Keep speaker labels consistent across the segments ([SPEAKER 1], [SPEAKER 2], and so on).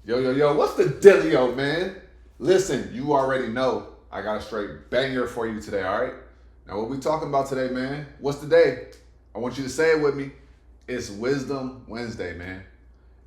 [SPEAKER 1] Yo, what's the dealio, man? Listen, you already know I got a straight banger for you today, all right? Now, what we talking about today, man? What's the day? I want you to say it with me. It's Wisdom Wednesday, man.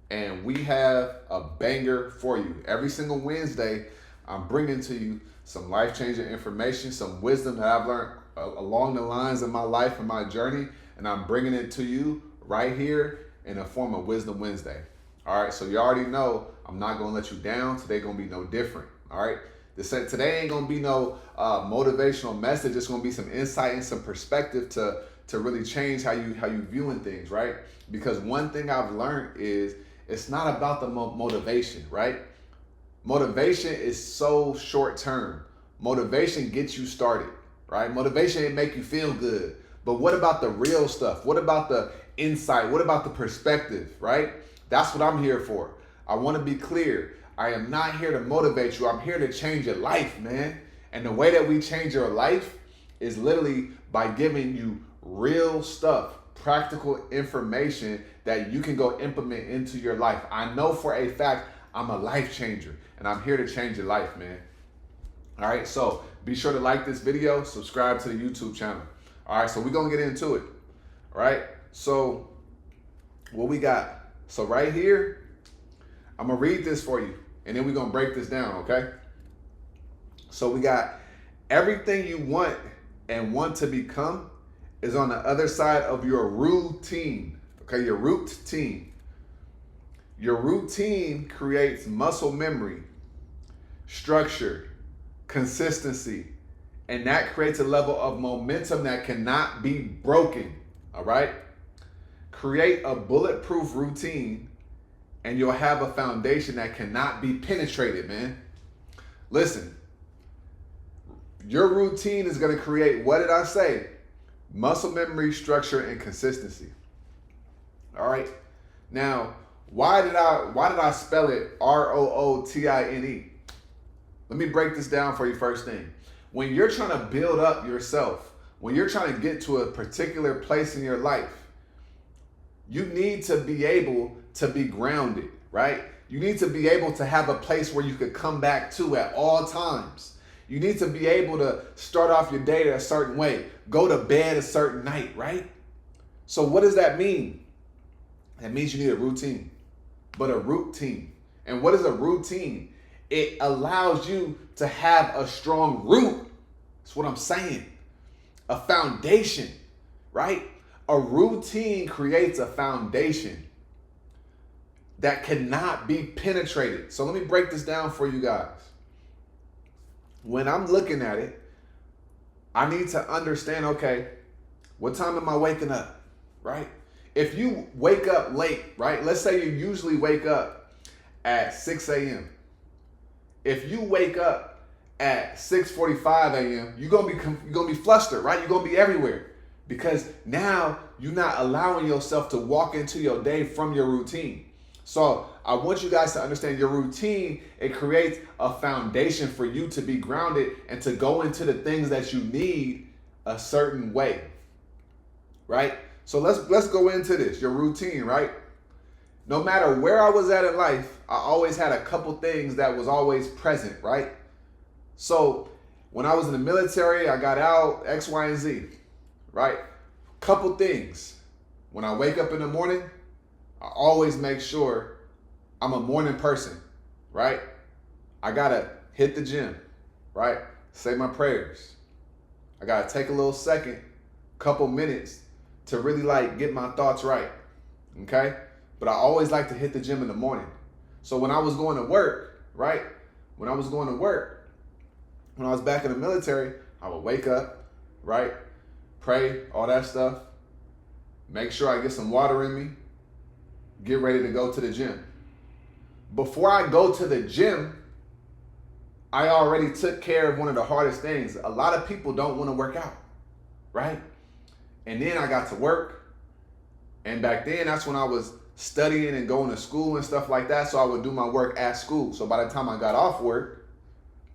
[SPEAKER 1] And we have a banger for you. Every single Wednesday, I'm bringing to you some life-changing information, some wisdom that I've learned along the lines of my life and my journey, and I'm bringing it to you right here in the form of Wisdom Wednesday. All right, so you already know I'm not gonna let you down. Today gonna be no different. All right, today ain't gonna be no motivational message. It's gonna be some insight and some perspective to really change how you viewing things, right? Because one thing I've learned is it's not about the motivation, right? Motivation is so short term. Motivation gets you started, right? Motivation ain't make you feel good. But what about the real stuff? What about the insight? What about the perspective, right? That's what I'm here for. I want to be clear. I am not here to motivate you. I'm here to change your life, man. And the way that we change your life is literally by giving you real stuff, practical information that you can go implement into your life. I know for a fact I'm a life changer and I'm here to change your life, man. All right, so be sure to like this video, subscribe to the YouTube channel. All right, so we're gonna get into it. All right, so what we got? So right here, I'm gonna read this for you and then we're gonna break this down, okay? So we got everything you want and want to become is on the other side of your routine, okay? Your routine. Your routine creates muscle memory, structure, consistency, and that creates a level of momentum that cannot be broken, all right? Create a bulletproof routine and you'll have a foundation that cannot be penetrated, man. Listen, your routine is gonna create, what did I say? Muscle memory, structure, and consistency. All right. Now, why did I spell it ROOTINE? Let me break this down for you first thing. When you're trying to build up yourself, when you're trying to get to a particular place in your life, you need to be able to be grounded, right? You need to be able to have a place where you could come back to at all times. You need to be able to start off your day a certain way, go to bed a certain night, right? So what does that mean? That means you need a routine, but a routine. And what is a routine? It allows you to have a strong root. That's what I'm saying. A foundation, right? A routine creates a foundation that cannot be penetrated. So let me break this down for you guys. When I'm looking at it, I need to understand, okay, what time am I waking up, right? If you wake up late, right? Let's say you usually wake up at 6 a.m. If you wake up at 6:45 a.m., you're gonna be flustered, right? You're gonna be everywhere because now you're not allowing yourself to walk into your day from your routine. So I want you guys to understand your routine. It creates a foundation for you to be grounded and to go into the things that you need a certain way, right? So let's go into this, your routine, right? No matter where I was at in life, I always had a couple things that was always present, right? So when I was in the military, I got out, X, Y, and Z, right? Couple things. When I wake up in the morning, I always make sure I'm a morning person, right? I gotta hit the gym, right? Say my prayers. I gotta take a little second, couple minutes to really like get my thoughts right, okay? But I always like to hit the gym in the morning. So when I was going to work, right? When I was going to work, when I was back in the military, I would wake up, right? Pray, all that stuff. Make sure I get some water in me. Get ready to go to the gym. Before I go to the gym, I already took care of one of the hardest things. A lot of people don't want to work out, right? And then I got to work. And back then, that's when I was studying and going to school and stuff like that. So I would do my work at school. So by the time I got off work,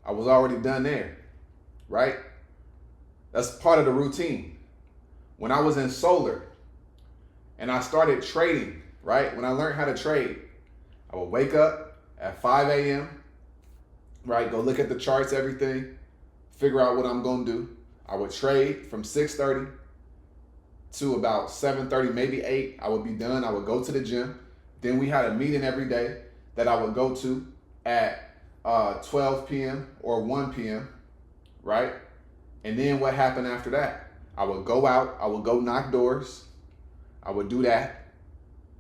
[SPEAKER 1] I was already done there, right? That's part of the routine. When I was in solar and I started trading, right? When I learned how to trade, I would wake up at 5 a.m., right? Go look at the charts, everything, figure out what I'm going to do. I would trade from 6:30 to about 7:30, maybe 8. I would be done. I would go to the gym. Then we had a meeting every day that I would go to at 12 p.m. or 1 p.m., right? And then what happened after that? I would go out. I would go knock doors. I would do that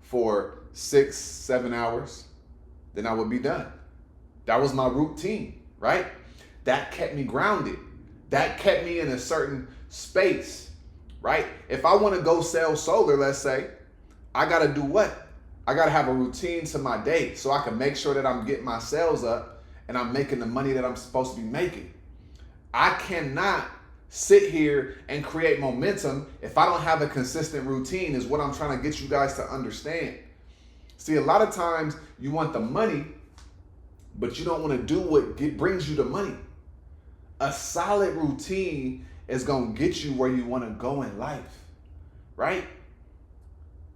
[SPEAKER 1] for 6-7 hours. Then I would be done. That was my routine, right? That kept me grounded. That kept me in a certain space, right? If I want to go sell solar, let's say, I got to do what? I got to have a routine to my day so I can make sure that I'm getting my sales up and I'm making the money that I'm supposed to be making. I cannot sit here and create momentum if I don't have a consistent routine, is what I'm trying to get you guys to understand. See, a lot of times you want the money, but you don't want to do what brings you the money. A solid routine is going to get you where you want to go in life, right?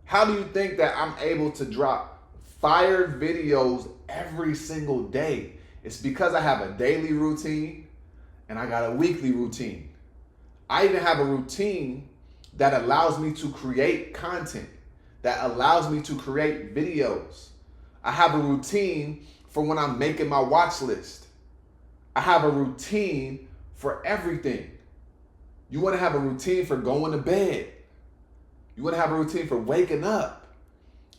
[SPEAKER 1] How do you think that I'm able to drop fire videos every single day? It's because I have a daily routine and I got a weekly routine. I even have a routine that allows me to create content, that allows me to create videos. I have a routine for when I'm making my watch list. I have a routine for everything. You want to have a routine for going to bed. You want to have a routine for waking up.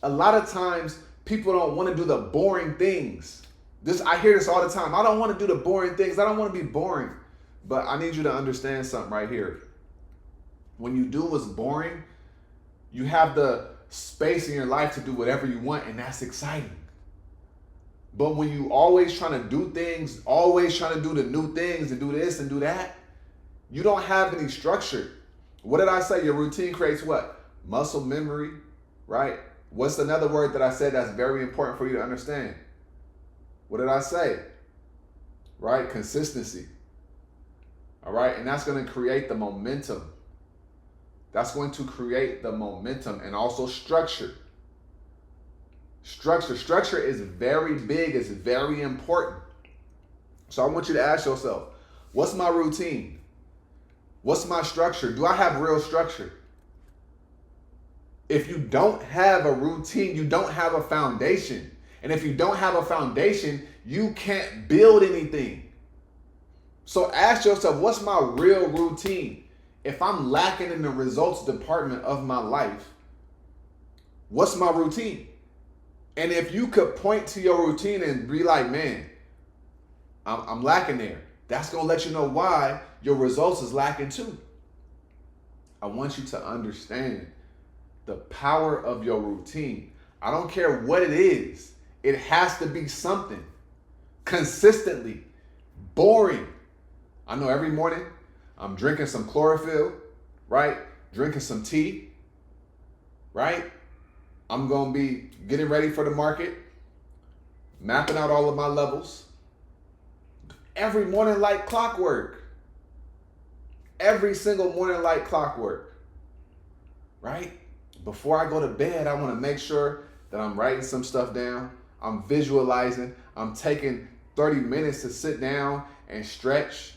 [SPEAKER 1] A lot of times people don't want to do the boring things. I hear this all the time. I don't want to do the boring things. I don't want to be boring. But I need you to understand something right here. When you do what's boring, you have the space in your life to do whatever you want, and that's exciting. But when you always trying to do things, always trying to do the new things and do this and do that, you don't have any structure. What did I say? Your routine creates what? Muscle memory, right? What's another word that I said that's very important for you to understand? What did I say? Right? Consistency. All right? And that's going to create the momentum. That's going to create the momentum, and also structure. Structure is very big. It's very important. So I want you to ask yourself, what's my routine? What's my structure? Do I have real structure? If you don't have a routine, you don't have a foundation. And if you don't have a foundation, you can't build anything. So ask yourself, what's my real routine? If I'm lacking in the results department of my life, what's my routine? And if you could point to your routine and be like, man, I'm lacking there, that's going to let you know why your results is lacking too. I want you to understand the power of your routine. I don't care what it is. It has to be something consistently boring. I know every morning I'm drinking some chlorophyll, right? Drinking some tea, right? I'm going to be getting ready for the market, mapping out all of my levels. Every morning like clockwork. Every single morning like clockwork, right? Before I go to bed, I want to make sure that I'm writing some stuff down. I'm visualizing. I'm taking 30 minutes to sit down and stretch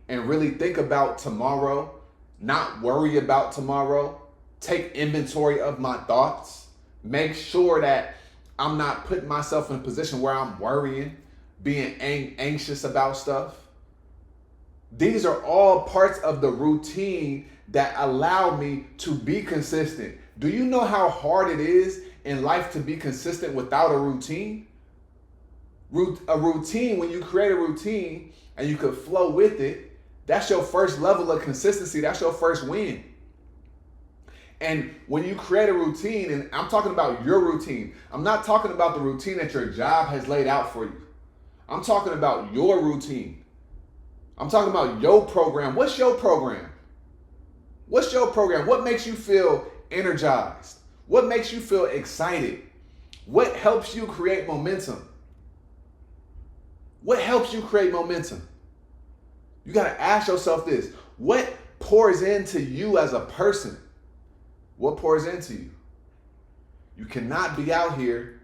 [SPEAKER 1] and really think about tomorrow, not worry about tomorrow. Take inventory of my thoughts. Make sure that I'm not putting myself in a position where I'm worrying, being anxious about stuff. These are all parts of the routine that allow me to be consistent. Do you know how hard it is in life to be consistent without a routine? A routine, when you create a routine and you could flow with it, that's your first level of consistency. That's your first win. And when you create a routine, and I'm talking about your routine, I'm not talking about the routine that your job has laid out for you. I'm talking about your routine. I'm talking about your program. What's your program? What's your program? What makes you feel energized? What makes you feel excited? What helps you create momentum? What helps you create momentum? You got to ask yourself this. What pours into you as a person? What pours into you? You cannot be out here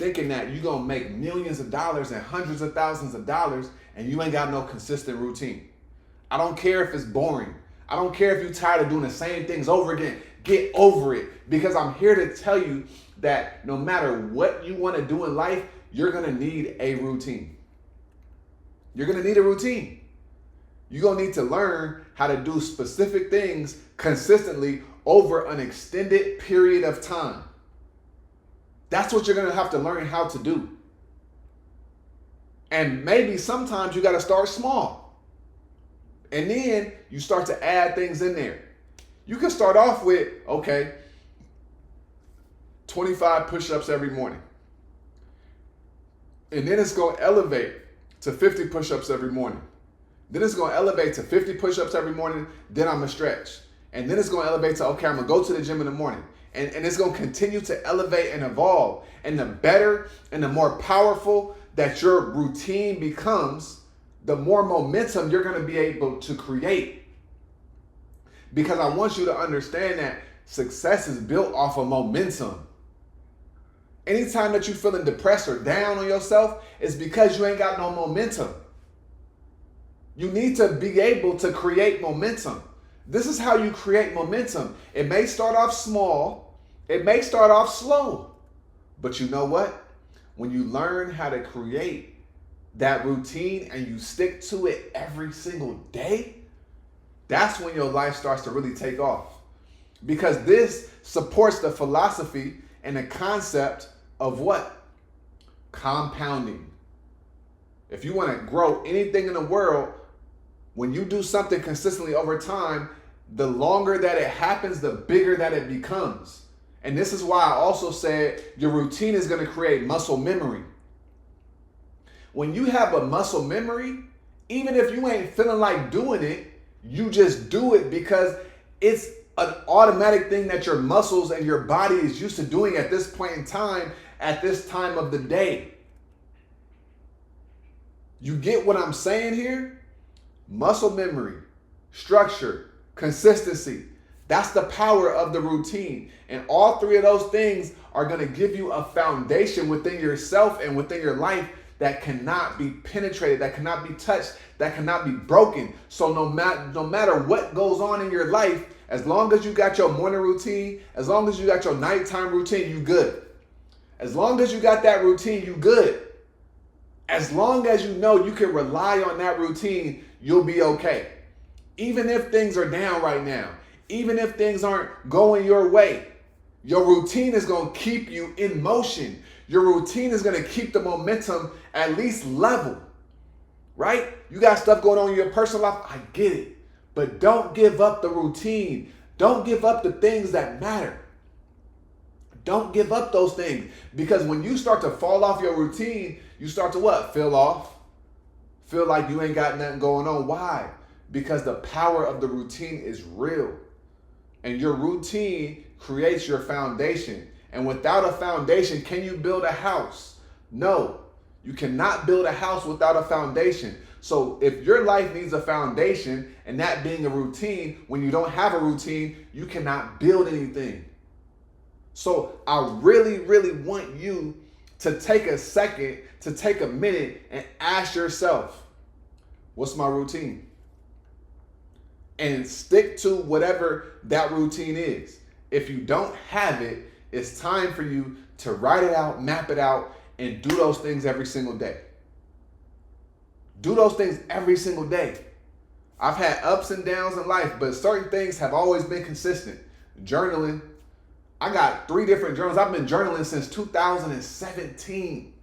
[SPEAKER 1] thinking that you're going to make millions of dollars and hundreds of thousands of dollars and you ain't got no consistent routine. I don't care if it's boring. I don't care if you're tired of doing the same things over again. Get over it, because I'm here to tell you that no matter what you want to do in life, you're going to need a routine. You're going to need a routine. You're going to need to learn how to do specific things consistently over an extended period of time. That's what you're going to have to learn how to do. And maybe sometimes you got to start small. And then you start to add things in there. You can start off with, okay, 25 push-ups every morning. And then it's going to elevate to 50 push-ups every morning. Then it's going to elevate to 50 push-ups every morning. Then I'm going to stretch. And then it's going to elevate to, okay, I'm going to go to the gym in the morning. And it's going to continue to elevate and evolve. And the better and the more powerful that your routine becomes, the more momentum you're going to be able to create. Because I want you to understand that success is built off of momentum. Anytime that you're feeling depressed or down on yourself, it's because you ain't got no momentum. You need to be able to create momentum. This is how you create momentum. It may start off small. It may start off slow. But you know what? When you learn how to create that routine and you stick to it every single day, that's when your life starts to really take off. Because this supports the philosophy and the concept of what? Compounding. If you want to grow anything in the world, when you do something consistently over time, the longer that it happens, the bigger that it becomes. And this is why I also said your routine is going to create muscle memory. When you have a muscle memory, even if you ain't feeling like doing it, you just do it because it's an automatic thing that your muscles and your body is used to doing at this point in time, at this time of the day. You get what I'm saying here? Muscle memory, structure, consistency. That's the power of the routine. And all three of those things are going to give you a foundation within yourself and within your life that cannot be penetrated, that cannot be touched, that cannot be broken. So no matter what goes on in your life, as long as you got your morning routine, as long as you got your nighttime routine, you good. As long as you got that routine, you good. As long as you know you can rely on that routine, you'll be okay. Even if things are down right now, even if things aren't going your way, your routine is going to keep you in motion. Your routine is going to keep the momentum at least level, right? You got stuff going on in your personal life. I get it. But don't give up the routine. Don't give up the things that matter. Don't give up those things. Because when you start to fall off your routine, you start to what? Feel off. Feel like you ain't got nothing going on. Why? Because the power of the routine is real. And your routine creates your foundation. And without a foundation, can you build a house? No, you cannot build a house without a foundation. So if your life needs a foundation, and that being a routine, when you don't have a routine, you cannot build anything. So I really, really want you to take a second, to take a minute and ask yourself, what's my routine? And stick to whatever that routine is. If you don't have it, it's time for you to write it out, map it out, and do those things every single day. Do those things every single day. I've had ups and downs in life, but certain things have always been consistent. Journaling. I got 3 different journals. I've been journaling since 2017.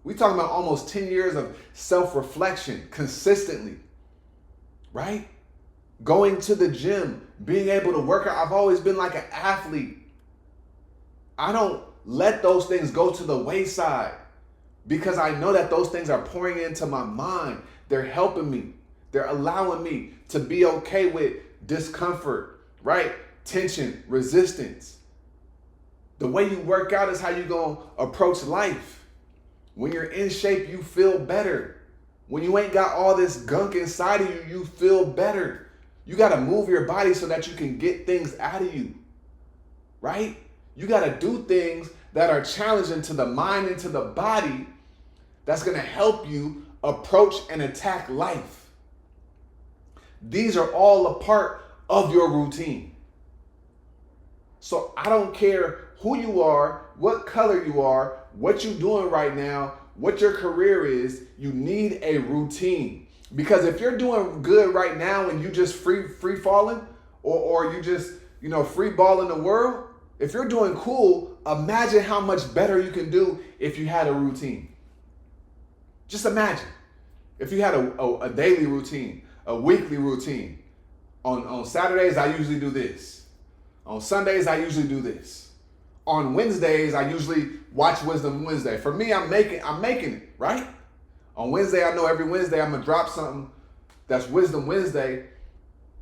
[SPEAKER 1] We talking about almost 10 years of self-reflection consistently, right? Going to the gym, being able to work out. I've always been like an athlete. I don't let those things go to the wayside because I know that those things are pouring into my mind. They're helping me. They're allowing me to be okay with discomfort, right? Tension, resistance. The way you work out is how you're going to approach life. When you're in shape, you feel better. When you ain't got all this gunk inside of you, you feel better. You got to move your body so that you can get things out of you, right? You got to do things that are challenging to the mind and to the body that's going to help you approach and attack life. These are all a part of your routine. So I don't care who you are, what color you are, what you're doing right now, what your career is, you need a routine. Because if you're doing good right now and you just free falling, or you just, free balling the world, if you're doing cool, imagine how much better you can do if you had a routine. Just imagine if you had a daily routine, a weekly routine. On Saturdays, I usually do this. On Sundays, I usually do this. On Wednesdays, I usually watch Wisdom Wednesday. For me, I'm making it, right? On Wednesday, I know every Wednesday I'm gonna drop something that's Wisdom Wednesday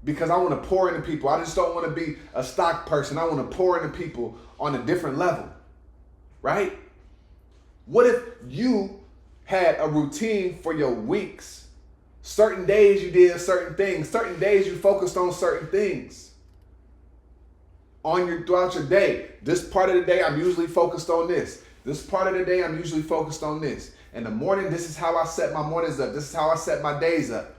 [SPEAKER 1] because I want to pour into people. I just don't want to be a stock person. I want to pour into people on a different level, right? What if you had a routine for your weeks? Certain days you did certain things. Certain days you focused on certain things. Throughout your day, this part of the day I'm usually focused on this. This part of the day I'm usually focused on this. In the morning, this is how I set my mornings up. This is how I set my days up.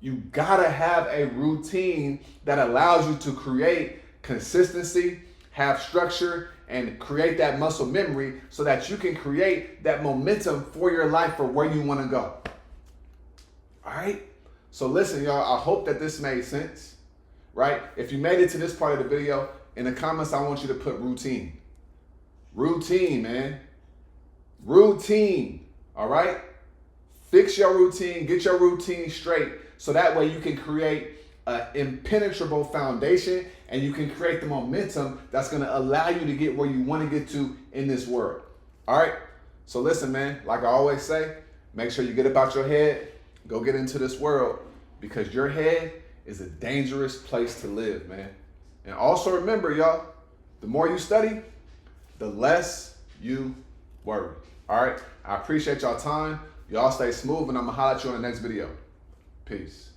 [SPEAKER 1] You gotta have a routine that allows you to create consistency, have structure, and create that muscle memory so that you can create that momentum for your life for where you wanna go. All right? So listen, y'all, I hope that this made sense, right? If you made it to this part of the video, in the comments, I want you to put routine. Routine, man. Routine, all right? Fix your routine, get your routine straight so that way you can create an impenetrable foundation and you can create the momentum that's gonna allow you to get where you wanna get to in this world, all right? So listen, man, like I always say, make sure you get about your head, go get into this world because your head is a dangerous place to live, man. And also remember, y'all, the more you study, the less you worry. All right, I appreciate y'all time. Y'all stay smooth and I'm gonna holler at you on the next video. Peace.